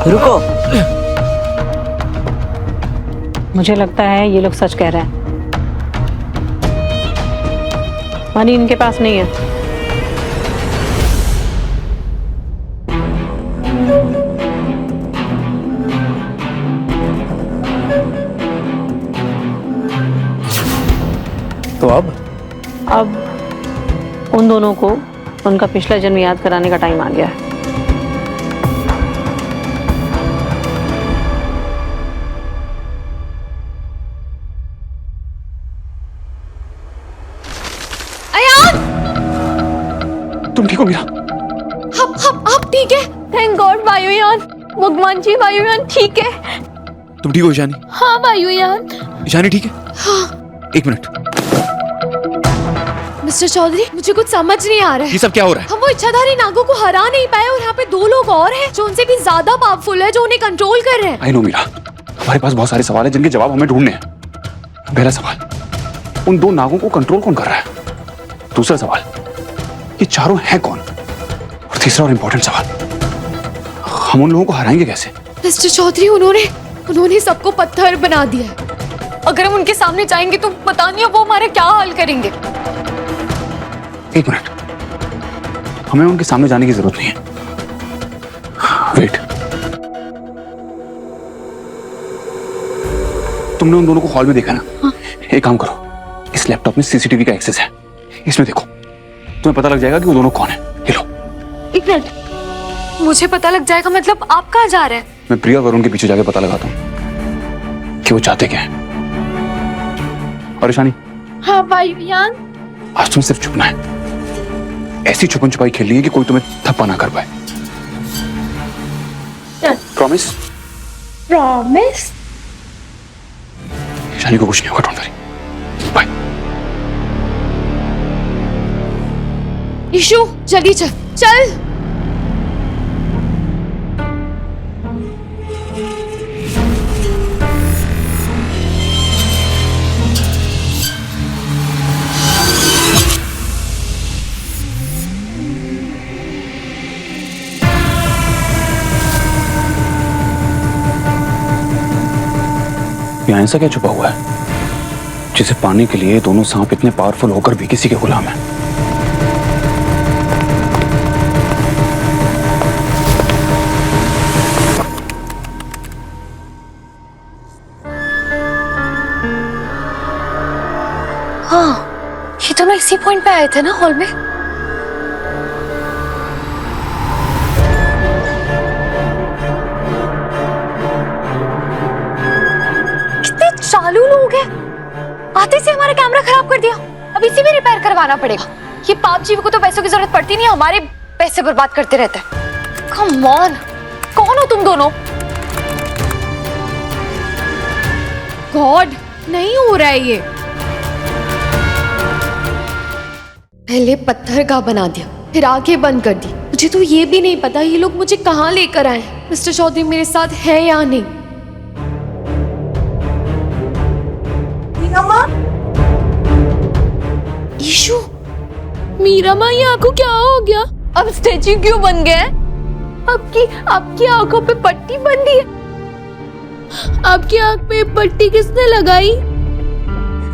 रुको। मुझे लगता है ये लोग सच कह रहे हैं। मनी इनके पास नहीं है। तो अब उन दोनों को उनका पिछला जन्म याद कराने का टाइम आ गया है। तुम ठीक हो मीरा? आप ठीक है? थैंक गॉड वायुयान, भगवान जी वायुयान ठीक है। तुम ठीक हो ईशानी? हाँ वायुयान। ईशानी ठीक है? हाँ। एक मिनट। मिस्टर चौधरी, मुझे कुछ समझ नहीं आ रहा है। ये सब क्या हो रहा है? हम वो इच्छाधारी नागों को हरा नहीं पाए और यहाँ पे दो लोग और हैं जो उनसे भी ज्यादा पावरफुल है, जो उन्हें कंट्रोल कर रहे हैं। आई नो मीरा, हमारे पास बहुत सारे सवाल हैं जिनके जवाब हमें ढूंढने हैं। पहला सवाल, उन दो नागों को कंट्रोल कौन कर रहा है? दूसरा सवाल, ये चारों हैं कौन? और तीसरा और इंपॉर्टेंट सवाल, हम उन लोगों को हराएंगे कैसे? मिस्टर चौधरी, उन्होंने सबको पत्थर बना दिया है। अगर हम उनके सामने जाएंगे तो पता नहीं वो हमारा क्या हाल करेंगे। एक मिनट, हमें उनके सामने जाने की जरूरत नहीं है। वेट, तुमने उन दोनों को हॉल में देखा ना? हाँ। एक काम करो, इस लैपटॉप में सीसीटीवी का एक्सेस है, इसमें देखो, तुम्हें पता लग जाएगा कि वो दोनों कौन है। ये लो। एक मिनट, मुझे पता लग जाएगा मतलब आप कहाँ जा रहे हैं? मैं प्रिया वरुण के पीछे जाके पता लगाता हूँ कि वो चाहते क्या है। और ईशानी? हाँ वायुयान। आज तुम्हें सिर्फ छुपना है, ऐसी छुपन छुपाई खेलनी है कि कोई तुम्हें थप्पा ना कर पाए। प्रॉमिस? प्रॉमिस? ईशानी को कुछ नहीं होगा, डोंट वरी। बाय। ईशु, जल्दी चल चल। यहाँ ऐसा क्या छुपा हुआ है जिसे पाने के लिए दोनों सांप इतने पावरफुल होकर भी किसी के गुलाम हैं? हाँ, ये दोनों इसी पॉइंट पे आए थे ना हॉल में। कितने चालू लोग हैं, आते से हमारा कैमरा खराब कर दिया। अब इसी में रिपेयर करवाना पड़ेगा। ये पाप जीव को तो पैसों की जरूरत पड़ती नहीं, हमारे पैसे बर्बाद करते रहते हैं। कम ऑन, कौन हो तुम दोनों? गॉड, नहीं हो रहा है ये। पहले पत्थर का बना दिया, फिर आंखें बंद कर दी। मुझे तो ये भी नहीं पता ये लोग मुझे कहाँ लेकर आए। मिस्टर चौधरी मेरे साथ है या नहीं? मीरा माँ, ईशु, मीरा माँ, ये आंखों क्या हो गया? अब स्टैच्यू क्यों बन गए? आपकी आंखों पे पट्टी बंधी है। आपकी आंख पे पट्टी किसने लगाई?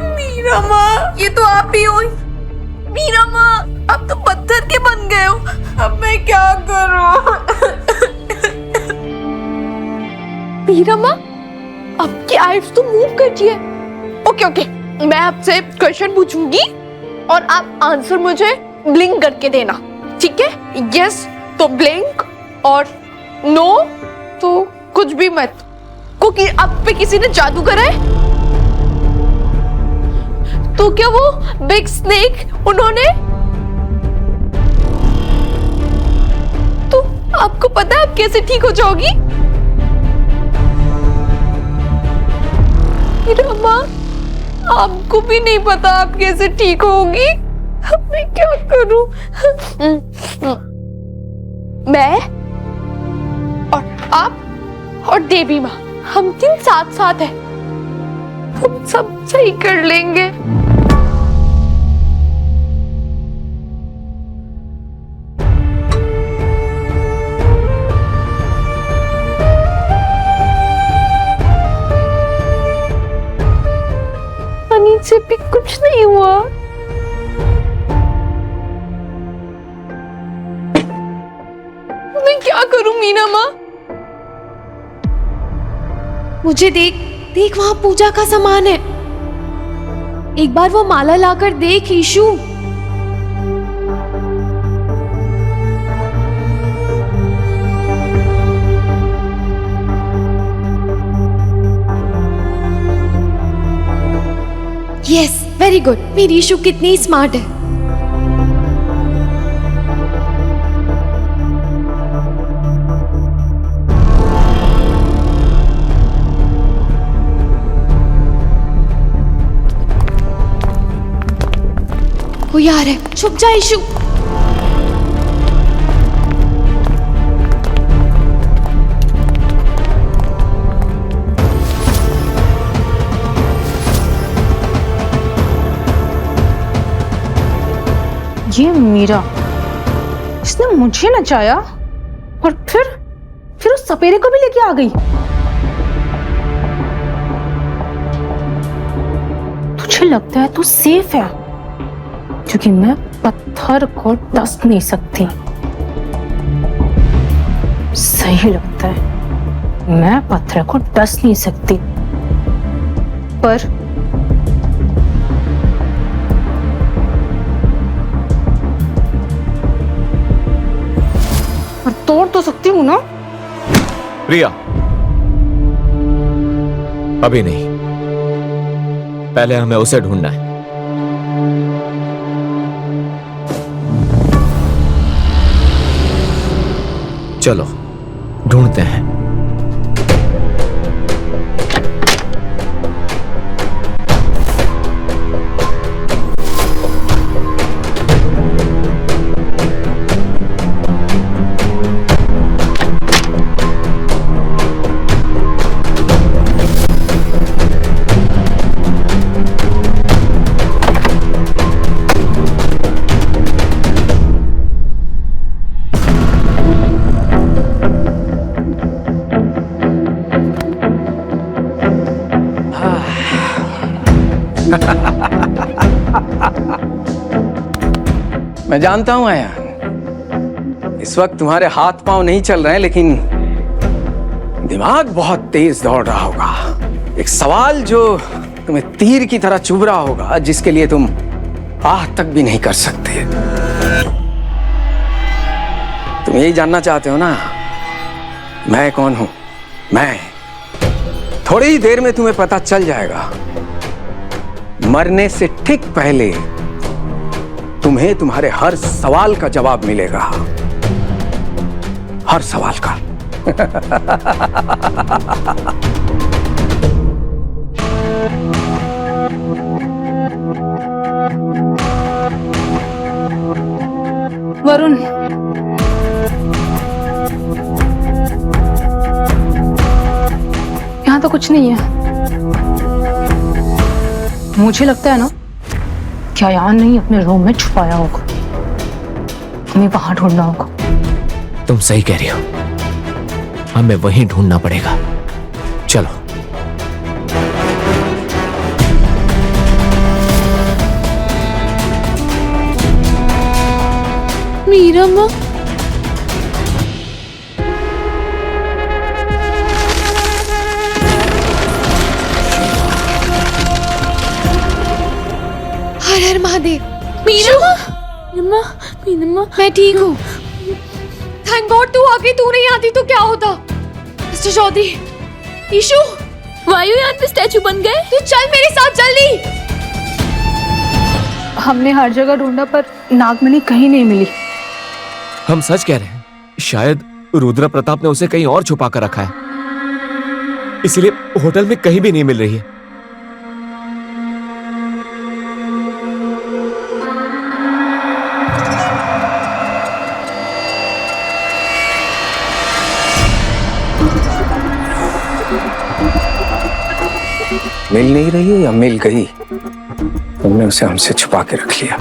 मीरा माँ, ये तो आप ही हो। मीरा माँ, आप तो पत्थर के बन गए हो। अब मैं क्या करूं? मीरा माँ, आपकी आईज तो मूव करती है। ओके, मैं आपसे क्वेश्चन पूछूंगी और आप आंसर मुझे ब्लिंक करके देना, ठीक है? यस तो ब्लिंक और नो तो कुछ भी मत। क्योंकि आप पे किसी ने जादू करा है? तो क्या वो बिग स्नेक उन्होंने? तो आपको पता है आप कैसे ठीक हो जाओगी? रमा, आपको भी नहीं पता आप कैसे ठीक होगी? अब मैं क्या करूं? मैं और आप और देवी माँ, हम तीन साथ साथ हैं। हम सब सही कर लेंगे। अनीत से भी कुछ नहीं हुआ। मैं क्या करूं मीना माँ? मुझे देख वहां पूजा का सामान है। एक बार वो माला लाकर देख ईशु। Yes, very good. मेरी ईशु कितनी स्मार्ट है। कोई आ रहा है, छुप जा ईशु। ये मीरा, इसने मुझे नचाया और फिर उस सपेरे को भी लेके आ गई। तुझे लगता है तू सेफ है क्योंकि मैं पत्थर को डस नहीं सकती। सही लगता है, मैं पत्थर को डस नहीं सकती, पर तोड़ तो सकती हूँ ना। प्रिया, अभी नहीं, पहले हमें उसे ढूंढना है। चलो ढूंढते हैं। मैं जानता हूं आयान, इस वक्त तुम्हारे हाथ पांव नहीं चल रहे हैं, लेकिन दिमाग बहुत तेज दौड़ रहा होगा। एक सवाल जो तुम्हें तीर की तरह चुभ रहा होगा, जिसके लिए तुम आह तक भी नहीं कर सकते। तुम यही जानना चाहते हो ना, मैं कौन हूं? मैं थोड़ी ही देर में तुम्हें पता चल जाएगा। मरने से ठीक पहले तुम्हें तुम्हारे हर सवाल का जवाब मिलेगा, हर सवाल का। वरुण, यहाँ तो कुछ नहीं है। मुझे लगता है ना कि अयान ने अपने रूम में छुपाया होगा। हमें वहां ढूंढना होगा। तुम सही कह रही हो, हमें वहीं ढूंढना पड़ेगा। चलो। मीरा माँ, हर हर महादेव। मीरा माँ, मीरा माँ, मैं ठीक हूँ। थैंक गॉड तू आ गई। तू नहीं आती तो क्या होता? मिस्टर चौधरी, ईशु, वायुयान पे स्टैचू बन गए। तू चल मेरे साथ जल्दी। हमने हर जगह ढूंढा पर नागमणि कहीं नहीं मिली। हम सच कह रहे हैं, शायद रुद्र प्रताप ने उसे कहीं और छुपा कर रखा है, इसलिए होटल में कहीं भी नहीं मिल रही है। मिल नहीं रही है या मिल गई, तुमने उसे हमसे छुपा के रख लिया।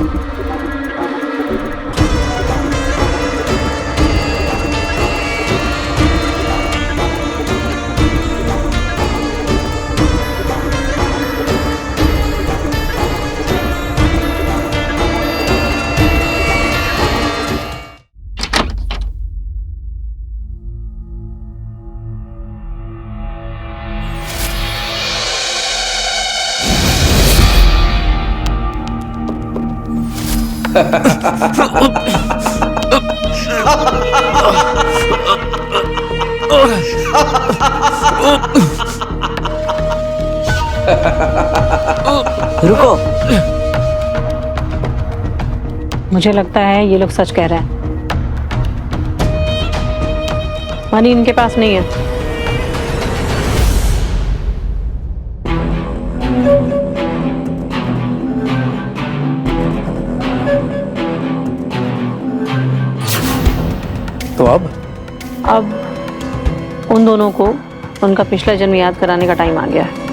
रुको। मुझे लगता है ये लोग सच कह रहे हैं। मनी इनके पास नहीं है। तो अब उन दोनों को उनका पिछला जन्म याद कराने का टाइम आ गया है।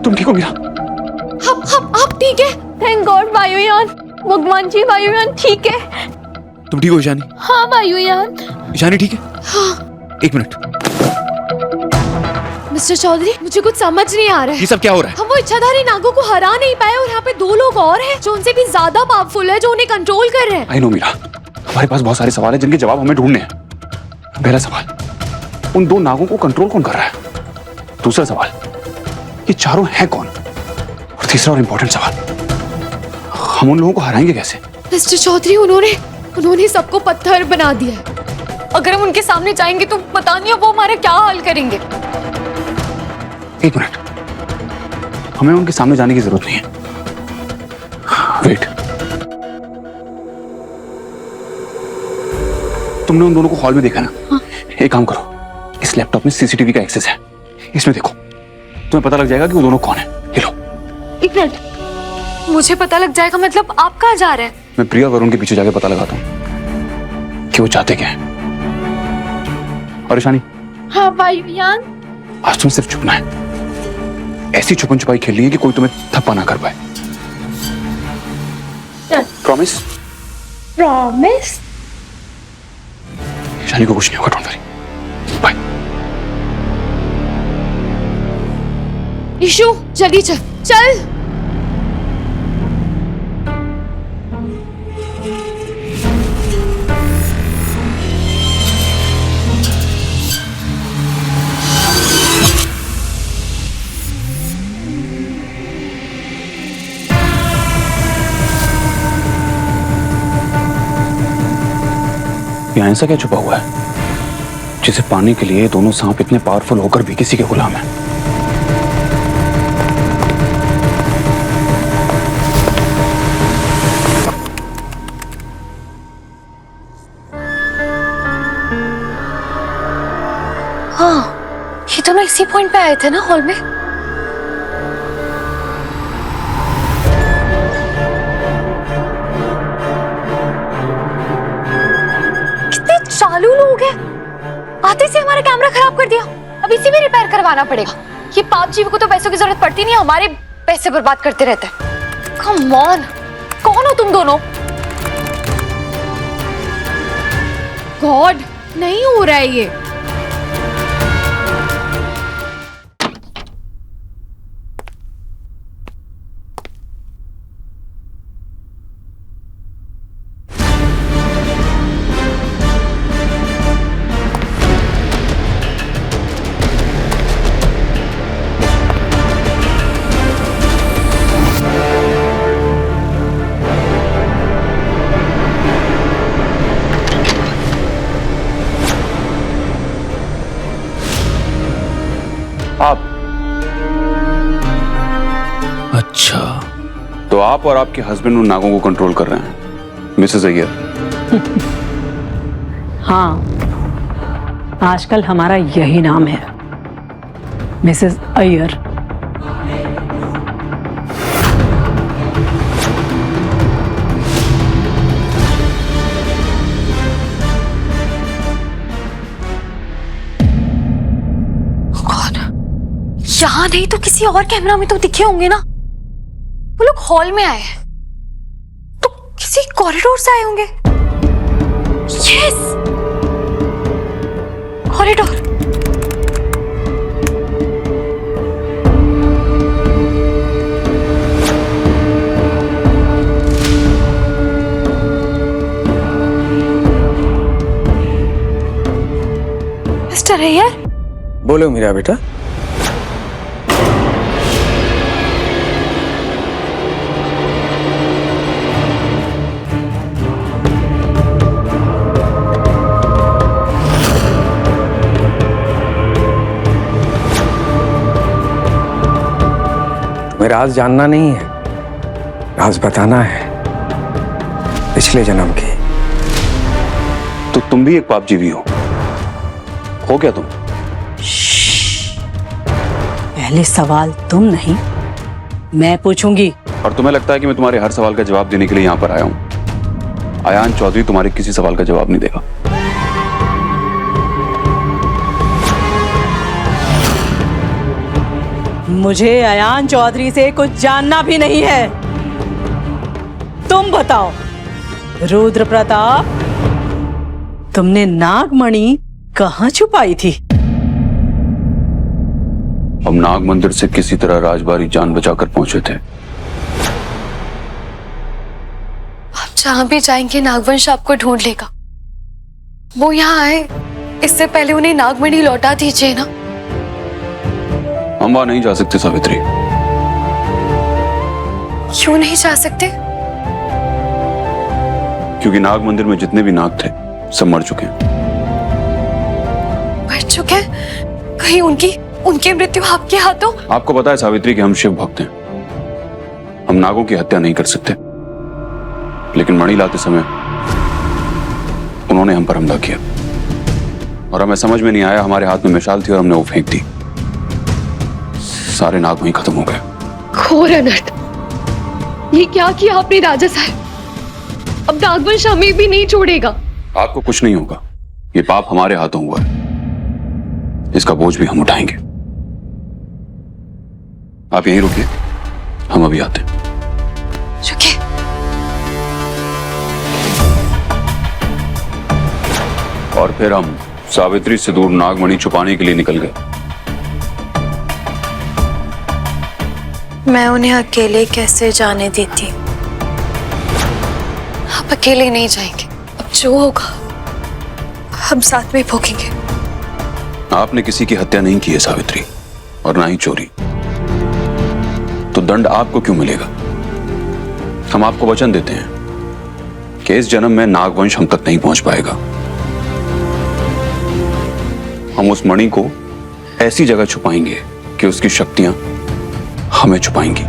तुम ठीक हो मीरा? आप ठीक है? थैंक गॉड वायुयान, भगवान जी वायुयान ठीक है। तुम ठीक हो ईशानी? हाँ वायुयान। ईशानी ठीक है? हाँ। एक मिनट, मिस्टर चौधरी मुझे कुछ समझ नहीं आ रहा है। ये सब क्या हो रहा है? हम वो इच्छाधारी नागों को हरा नहीं पाए और यहाँ पे दो लोग और हैं जो उनसे भी ज्यादा पावरफुल है, जो उन्हें कंट्रोल कर रहे हैं। आई नो मीरा, हमारे पास बहुत सारे सवाल हैं जिनके जवाब हमें ढूंढने हैं। पहला सवाल, उन दो नागों को कंट्रोल कौन कर रहा है? दूसरा सवाल, ये चारों हैं कौन? और तीसरा और इंपॉर्टेंट सवाल, हम उन लोगों को हराएंगे कैसे? मिस्टर चौधरी उन्होंने सबको पत्थर बना दिया है। अगर हम उनके सामने जाएंगे तो पता नहीं वो हमारा क्या हाल करेंगे। एक मिनट, हमें उनके सामने जाने की जरूरत नहीं है। वेट, तुमने उन दोनों को हॉल में देखा ना? हाँ। एक काम करो, इस लैपटॉप में सीसीटीवी का एक्सेस है, इसमें देखो, तुम्हें पता लग जाएगा कि वो दोनों कौन है। ये लो। एक मिनट, मुझे पता लग जाएगा मतलब आप कहाँ जा रहे हैं? मैं प्रिया और उनके पीछे जाके पता लगाता हूँ कि वो चाहते क्या है। और ईशानी, हाँ वायुयान। आज तुम्हें सिर्फ छुपना है। ऐसी छुपन छुपाई खेलनी है कि कोई तुम्हें थप्पा ना कर पाए। प्रॉमिस? प्रॉमिस? ईशानी को कुछ नहीं होगा, डोंट वरी। बाय। ईशु जल्दी चल चल। यहाँ ऐसा क्या छुपा हुआ है जिसे पाने के लिए दोनों सांप इतने पावरफुल होकर भी किसी के गुलाम हैं? हाँ, ये दोनों इसी पॉइंट पे आए थे ना हॉल में। कितने चालू लोग हैं, आते से हमारा कैमरा खराब कर दिया। अब इसी में रिपेयर करवाना पड़ेगा। ये पाप जी को तो पैसों की जरूरत पड़ती नहीं, हमारे पैसे बर्बाद करते रहते हैं। कम ऑन, कौन हो तुम दोनों? गॉड, नहीं हो रहा है ये। आप? अच्छा, तो आप और आपके हस्बैंड उन नागों को कंट्रोल कर रहे हैं, मिसेस अय्यर? हाँ, आजकल हमारा यही नाम है, मिसेस अय्यर। यहाँ नहीं तो किसी और कैमरा में तो दिखे होंगे ना। वो लोग हॉल में आए हैं तो किसी कॉरिडोर से आए होंगे। Yes, corridor. मिस्टर अय्यर, बोलो मीरा बेटा। तुम्हें राज जानना नहीं है, राज बताना है पिछले जन्म की। तो तुम भी एक पापजीवी हो क्या तुम? पहले सवाल तुम नहीं, मैं पूछूंगी। और तुम्हें लगता है कि मैं तुम्हारे हर सवाल का जवाब देने के लिए यहां पर आया हूं? अयान चौधरी तुम्हारे किसी सवाल का जवाब नहीं देगा। मुझे अयान चौधरी से कुछ जानना भी नहीं है। तुम बताओ रुद्र प्रताप, तुमने नागमणि कहाँ छुपाई थी? हम नाग मंदिर से किसी तरह राजबारी जान बचाकर पहुंचे थे। आप जहां भी जाएंगे नागवंश आपको ढूंढ लेगा। वो यहाँ आए इससे पहले उन्हें नागमणि लौटा दीजिए ना। हम वहां नहीं जा सकते सावित्री। क्यों नहीं जा सकते? क्योंकि नाग मंदिर में जितने भी नाग थे सब मर चुके हैं। मर चुके हैं? कहीं उनकी मृत्यु आपके हाथों? आपको पता है सावित्री कि हम शिव भक्त हैं। हम नागों की हत्या नहीं कर सकते, लेकिन मणि लाते समय उन्होंने हम पर हमला किया और हमें समझ में नहीं आया। हमारे हाथ में मिसाल थी और हमने वो फेंक दी। सारे नाग वहीं खत्म हो गए। घोर अनर्थ। ये क्या किया आपने राजा साहब? अब नागवंश हमें भी नहीं छोड़ेगा। आपको कुछ नहीं होगा। ये पाप हमारे हाथों हुआ है, इसका बोझ भी हम उठाएंगे। आप यहीं रुकिए, हम अभी आते हैं। रुकिए। और फिर हम सावित्री से दूर नागमणि छुपाने के लिए निकल गए। मैं उन्हें अकेले कैसे जाने देती? आप अकेले नहीं जाएंगे। अब जो होगा हम साथ में भोगेंगे। आपने किसी की हत्या नहीं की है सावित्री, और ना ही चोरी। तो दंड आपको क्यों मिलेगा? हम आपको वचन देते हैं कि इस जन्म में नागवंश हम तक नहीं पहुंच पाएगा। हम उस मणि को ऐसी जगह छुपाएंगे कि उसकी शक्तियां हमें छुपाएंगी।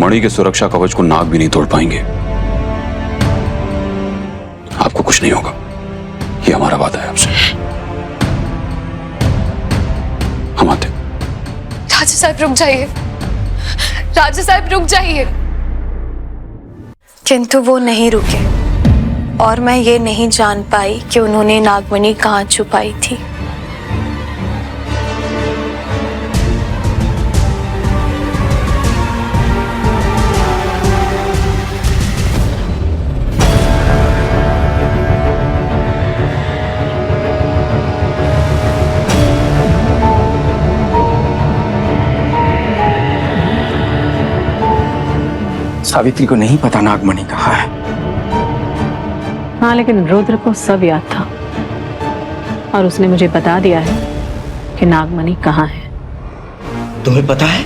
मणि के सुरक्षा कवच को नाग भी नहीं तोड़ पाएंगे। आपको कुछ नहीं होगा, ये हमारा वादा है आपसे। हम आते। राजा साहब रुक जाइए। राजा साहब रुक जाइए। किंतु वो नहीं रुके और मैं ये नहीं जान पाई कि उन्होंने नागमणि कहाँ छुपाई थी। सावित्री को नहीं पता नागमणि कहाँ है। हाँ, लेकिन रुद्र को सब याद था और उसने मुझे बता दिया है कि नागमणि कहाँ है। तुम्हें पता है?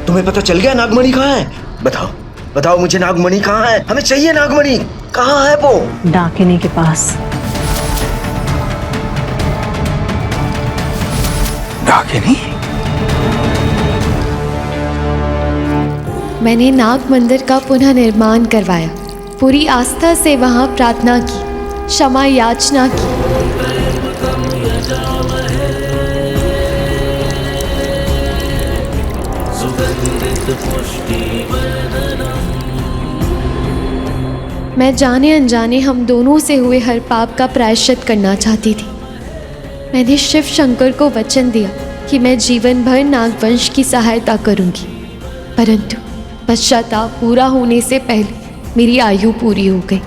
तुम्हें पता चल गया नागमणि कहाँ है? बताओ बताओ मुझे, नागमणि कहाँ है? हमें चाहिए नागमणि। कहाँ है वो? डाकिनी के पास। डाकिनी? मैंने नाग मंदिर का पुनः निर्माण करवाया। पूरी आस्था से वहां प्रार्थना की, क्षमा याचना की। मैं जाने अनजाने हम दोनों से हुए हर पाप का प्रायश्चित करना चाहती थी। मैंने शिव शंकर को वचन दिया कि मैं जीवन भर नागवंश की सहायता करूंगी, परंतु पश्चाताप पूरा होने से पहले मेरी आयु पूरी हो गई।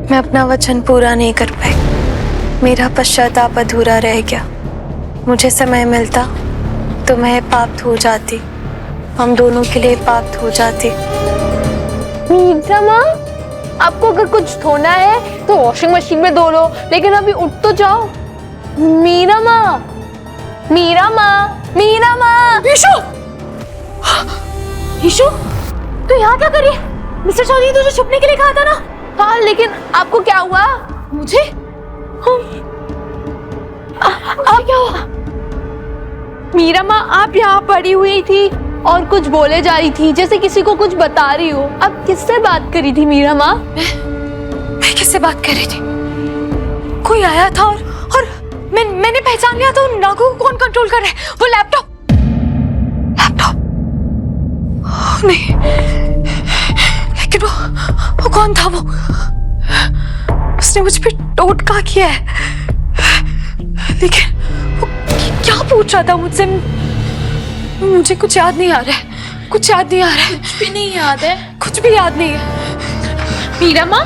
मैं अपना वचन पूरा नहीं कर पाई, मेरा पश्चाताप अधूरा रह गया। मुझे समय मिलता तो मैं प्राप्त हो जाती, हम दोनों के लिए प्राप्त हो जाती। मीरा माँ, आपको अगर कुछ धोना है तो वॉशिंग मशीन में धो लो, लेकिन अभी उठ तो जाओ। मीरा माँ, मीरा माँ, मीरा माँ। ईशु, ईशु, तू यहाँ क्या कर रही है? मिस्टर चौधरी तुझे छुपने के लिए कहा था ना। हाँ, लेकिन आपको क्या हुआ? मुझे? आप क्या हुआ? मीरा माँ, आप यहाँ पड़ी हुई थी और कुछ बोले जा रही थी, जैसे किसी को कुछ बता रही हो। आप किससे बात कर रही थी मीरा माँ? मैं किससे बात कर रही थी? कोई आया था और मैंने पहचान लिया था। नागू को कौन कंट्रोल कर रहा है? वो लैपटॉप नहीं, लेकिन वो कौन था? वो उसने मुझ पे टोटका किया है, लेकिन वो क्या पूछ रहा था मुझसे? मुझे कुछ याद नहीं आ रहा है, कुछ याद नहीं आ रहा है। कुछ भी नहीं याद है? कुछ भी याद नहीं है। मीरा माँ,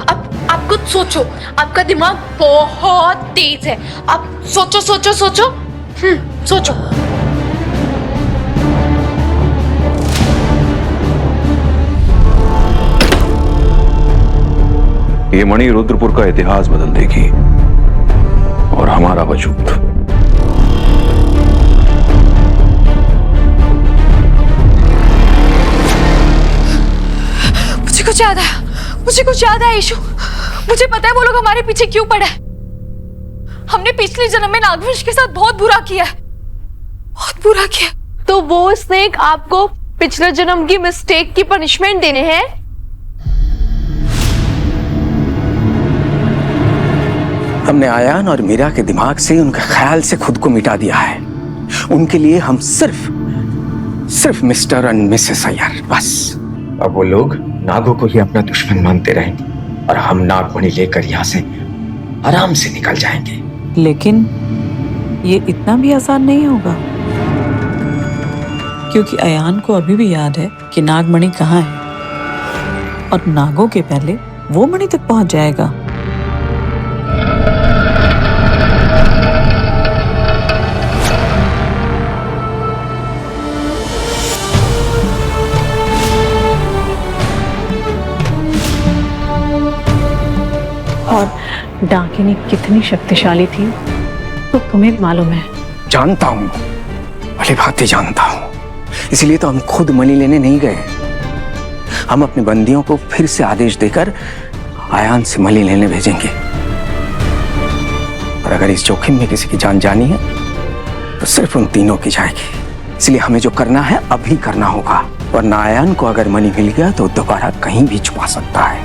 अब आप कुछ सोचो, आपका दिमाग बहुत तेज है। आप सोचो सोचो सोचो, सोचो। ये मणि रुद्रपुर का इतिहास बदल देगी और हमारा वजूद। मुझे कुछ याद आया, मुझे कुछ याद आया ईशु। मुझे पता है वो लोग हमारे पीछे क्यों पड़े हैं। हमने पिछले जन्म में नागवंश के साथ बहुत बुरा किया है, बहुत बुरा किया। तो वो स्नेक आपको पिछले जन्म की मिस्टेक की पनिशमेंट देने हैं। हमने आयान और मीरा के दिमाग से, उनके ख्याल से खुद को मिटा दिया है। उनके लिए हम सिर्फ मिस्टर एंड मिसेस अय्यर, बस। अब वो लोग नागों को ही अपना दुश्मन मानते रहेंगे और हम नागमणि लेकर यहाँ से आराम से निकल जाएंगे। लेकिन ये इतना भी आसान नहीं होगा, क्योंकि अयान को अभी भी याद है कि नागमणि कहाँ है, और नागों के पहले वो मणि तक पहुंच जाएगा। और डाकिनी कितनी शक्तिशाली थी तो तुम्हें भी मालूम है। जानता हूं, भली भांति जानता हूं। इसलिए तो हम खुद मणि लेने नहीं गए। हम अपने बंदियों को फिर से आदेश देकर आयान से मणि लेने भेजेंगे। और अगर इस जोखिम में किसी की जान जानी है तो सिर्फ उन तीनों की जाएगी। इसलिए हमें जो करना है अभी करना होगा, वरना आयान को अगर मणि मिल गया तो दोबारा कहीं भी छुपा सकता है।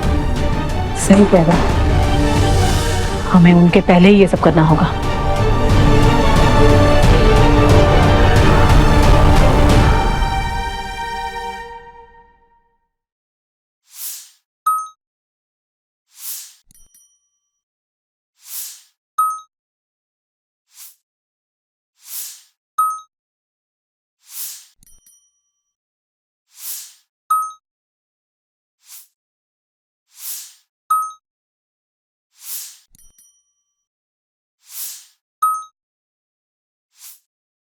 सही कह रहा, हमें उनके पहले ही ये सब करना होगा।